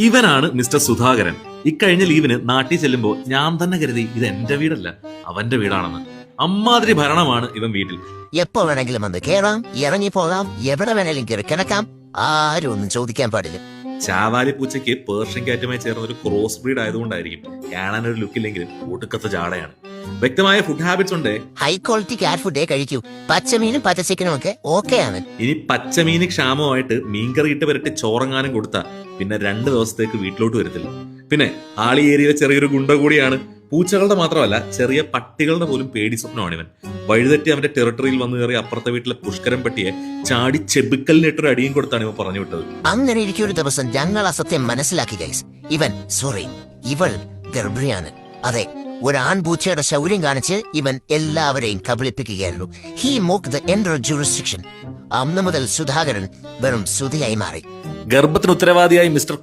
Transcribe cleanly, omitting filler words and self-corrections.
ഇവനാണ് മിസ്റ്റർ സുധാകരൻ. ഇക്കഴിഞ്ഞ ലീവിന് നാട്ടിൽ ചെല്ലുമ്പോൾ ഞാൻ തന്നെ കരുതി ഇത് എന്റെ വീടല്ല അവന്റെ വീടാണെന്ന്. അമ്മാതിരി ഭരണമാണ് ഇവൻ വീട്ടിൽ. എപ്പോ വേണമെങ്കിലും വന്ന് കേറാം, ഇറങ്ങി പോകാം, എവിടെ വേണേലും കയറി കിടക്കാം, ആരും ഒന്നും ചോദിക്കാൻ പാടില്ല. ചാവാലി പൂച്ചയ്ക്ക് പേർഷ്യൻ കാറ്റുമായി ചേർന്ന ഒരു ക്രോസ് ബ്രീഡ് ആയതുകൊണ്ടായിരിക്കും കാണാൻ ഒരു ലുക്കില്ലെങ്കിലും ഒടുക്കത്തെ ജാടയാണ്. വ്യക്തമായ ഫുഡ് ഹാബിറ്റ്സ് ഉണ്ട്. ഹൈ ക്വാളിറ്റി കാറ്റ് ഫുഡേ കഴിക്കൂ. പച്ചമീനും പച്ചച്ചിക്കനും ഒക്കെ ഓക്കെയാണ്. ഇനി പച്ചമീന് ക്ഷാമമായിട്ട് മീൻകറി ഇട്ട് വരട്ടി ചോറങ്ങാനും കൊടുത്താ പിന്നെ 2 ദിവസത്തേക്ക് വീട്ടിലോട്ട് വരത്തില്ല. പിന്നെ ആളി ഏരിയയിലെ ചെറിയൊരു ഗുണ്ട കൂടിയാണ്. പൂച്ചകളുടെ മാത്രമല്ല ചെറിയ പട്ടികളുടെ പോലും പേടി സ്വപ്നമാണ് ഇവൻ. വഴിതെറ്റി അവന്റെ ടെറിട്ടറിയിൽ വന്നു കയറി അപ്പുറത്തെ വീട്ടിലെ പുഷ്കരം പട്ടിയെ ചാടി ചെബിക്കലിനിട്ടൊരു അടിയും കൊടുത്താണ് ഇവൻ പറഞ്ഞു വിട്ടത്. അങ്ങനെ ഇരിക്കൊരു ദിവസം ഞങ്ങൾ ആ സത്യം മനസ്സിലാക്കി ഗൈസ്. ഇവൾ ഗർഭിണിയാണ്. അതെ, ഒരു ആൺപൂച്ചയുടെ ശൗര്യം കാണിച്ച് ഇവൻ എല്ലാവരെയും കബളിപ്പിക്കുകയായിരുന്നു. He mock the entire jurisdiction. അന്ന് മുതൽ സുധാകരൻ വെറും സുധിയായി മാറി. ഗർഭത്തിന് ഉത്തരവാദിയായി മിസ്റ്റർ